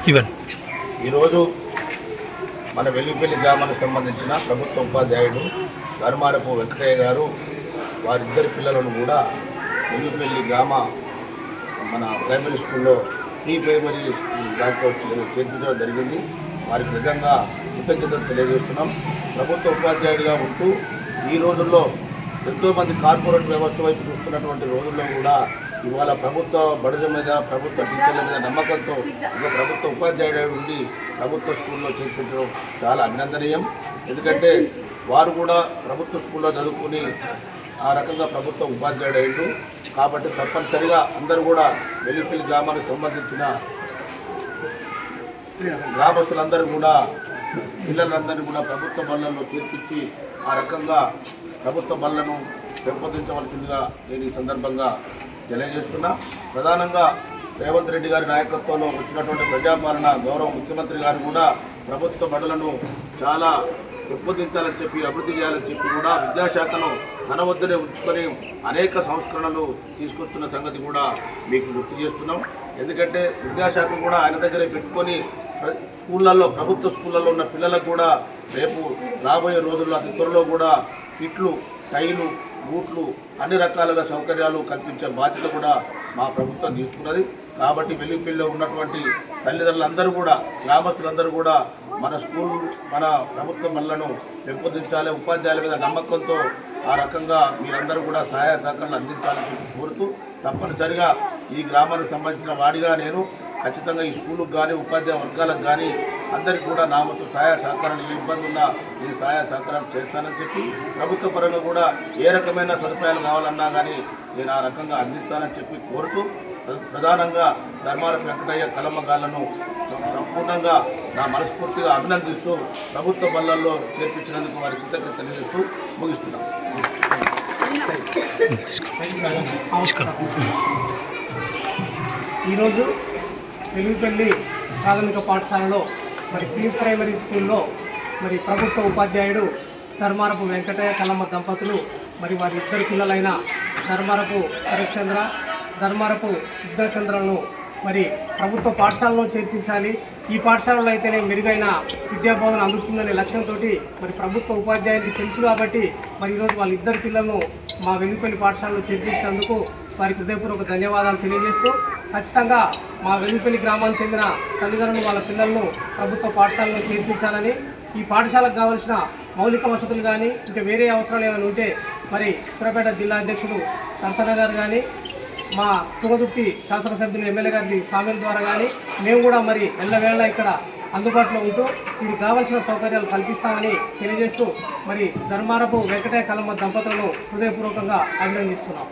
ఈరోజు మన వెల్లిపల్లి గ్రామానికి సంబంధించిన ప్రభుత్వ ఉపాధ్యాయుడు ధర్మారపు వెంకటయ్య గారు వారిద్దరి పిల్లలను కూడా వెల్లిపల్లి గ్రామ మన ప్రైమరీ స్కూల్లో ప్రీ ప్రైమరీ దాంట్లో చేర్పించడం జరిగింది. వారికి నిజంగా కృతజ్ఞతలు తెలియజేస్తున్నాం. ప్రభుత్వ ఉపాధ్యాయుడిగా ఉంటూ ఈ రోజుల్లో ఎంతోమంది కార్పొరేట్ వ్యవస్థ వైపు చూస్తున్నటువంటి రోజుల్లో కూడా ఇవాళ ప్రభుత్వ బడుల మీద, ప్రభుత్వ టీచర్ల మీద నమ్మకంతో ఒక ప్రభుత్వ ఉపాధ్యాయుడు ఉండి ప్రభుత్వ స్కూల్లో చేర్పించడం చాలా అభినందనీయం. ఎందుకంటే వారు కూడా ప్రభుత్వ స్కూల్లో చదువుకుని ఆ రకంగా ప్రభుత్వ ఉపాధ్యాయుడు అయ్యారు. కాబట్టి తప్పనిసరిగా అందరూ కూడా వెల్లిపల్లి గ్రామానికి సంబంధించిన గ్రామస్తులందరూ కూడా పిల్లలందరినీ కూడా ప్రభుత్వ బళ్ళల్లో చేర్పించి ఆ రకంగా ప్రభుత్వ బళ్ళను పెంపొందించవలసిందిగా నేను ఈ సందర్భంగా తెలియజేస్తున్నా. ప్రధానంగా రేవంత్ రెడ్డి గారి నాయకత్వంలో వచ్చినటువంటి ప్రజాపాలన గౌరవ ముఖ్యమంత్రి గారు కూడా ప్రభుత్వ బడులను చాలా పెంపొందించాలని చెప్పి, అభివృద్ధి చేయాలని చెప్పి కూడా విద్యాశాఖను తన వద్దనే ఉంచుకొని అనేక సంస్కరణలు తీసుకొస్తున్న సంగతి కూడా మీకు గుర్తు చేస్తున్నాం. ఎందుకంటే విద్యాశాఖ కూడా ఆయన దగ్గరే పెట్టుకొని స్కూళ్ళల్లో, ప్రభుత్వ స్కూళ్ళల్లో ఉన్న పిల్లలకు కూడా రేపు రాబోయే రోజుల్లో అతి త్వరలో కూడా కిట్లు, టైలు, బూట్లు అన్ని రకాలుగా సౌకర్యాలు కల్పించే బాధ్యత కూడా మా ప్రభుత్వం తీసుకున్నది. కాబట్టి వెల్లిపల్లిలో ఉన్నటువంటి తల్లిదండ్రులందరూ కూడా, గ్రామస్తులందరూ కూడా మన స్కూల్, మన ప్రభుత్వ బళ్ళను పెంపొందించాలి, ఉపాధ్యాయుల మీద నమ్మకంతో ఆ రకంగా మీరందరూ కూడా సహాయ సహకారాలు అందించాలని చెప్పి కోరుతూ, తప్పనిసరిగా ఈ గ్రామానికి సంబంధించిన వాడిగా నేను ఖచ్చితంగా ఈ స్కూలుకు కానీ, ఉపాధ్యాయ వర్గాలకు కానీ అందరికీ కూడా నా వంతు సహాయ సహకారాలు, ఏ ఇబ్బంది ఉన్నా నేను సహాయ సహకారాలు చేస్తానని చెప్పి, ప్రభుత్వ పరంగా కూడా ఏ రకమైన సదుపాయాలు కావాలన్నా కానీ నేను ఆ రకంగా అందిస్తానని చెప్పి కోరుతూ, ప్రధానంగా ధర్మారపు వెంకటయ్య కలమ్మగాళ్లను సంపూర్ణంగా నా మనస్ఫూర్తిగా అభినందిస్తూ ప్రభుత్వ బళ్ళల్లో చేర్పించినందుకు వారి కృతజ్ఞత తెలియజేస్తూ ముగిస్తున్నాను. ఈరోజు వెల్లిపల్లి ప్రాథమిక పాఠశాలలో మరి ప్రీ ప్రైమరీ స్కూల్లో మరి ప్రభుత్వ ఉపాధ్యాయుడు ధర్మారపు వెంకటయ్య కలమ్మ దంపతులు మరి వారి ఇద్దరు పిల్లలైన ధర్మారపు శరత్చంద్ర, ధర్మారపు సిద్ధచంద్రలను మరి ప్రభుత్వ పాఠశాలలో చేర్పించాలి, ఈ పాఠశాలలో అయితేనే మెరుగైన విద్యాబోధన అందుతుందనే లక్ష్యంతో మరి ప్రభుత్వ ఉపాధ్యాయునికి తెలుసు కాబట్టి మరి ఈరోజు వాళ్ళ ఇద్దరు పిల్లలను మా వెల్లిపల్లి పాఠశాలలో చేర్పించినందుకు వారికి హృదయపూర్వక ధన్యవాదాలు తెలియజేస్తూ, ఖచ్చితంగా మా వెల్లిపల్లి గ్రామానికి చెందిన తల్లిదండ్రులు వాళ్ళ పిల్లలను ప్రభుత్వ పాఠశాలలో చేర్పించాలని, ఈ పాఠశాలకు కావాల్సిన మౌలిక వసతులు కానీ ఇంకా వేరే అవసరాలు ఏమైనా ఉంటే మరి సూర్యాపేట జిల్లా అధ్యక్షుడు సరసన గారు కానీ, మా తుంగతుర్తి శాసనసభ్యులు ఎమ్మెల్యే గారి సామెల ద్వారా కానీ మేము కూడా మరి ఎల్లవేళ ఇక్కడ అందుబాటులో ఉంటూ వీరికి కావాల్సిన సౌకర్యాలు కల్పిస్తామని తెలియజేస్తూ మరి ధర్మారపు వెంకటయ్య కలమ్మ దంపతులను హృదయపూర్వకంగా అభినందిస్తున్నాం.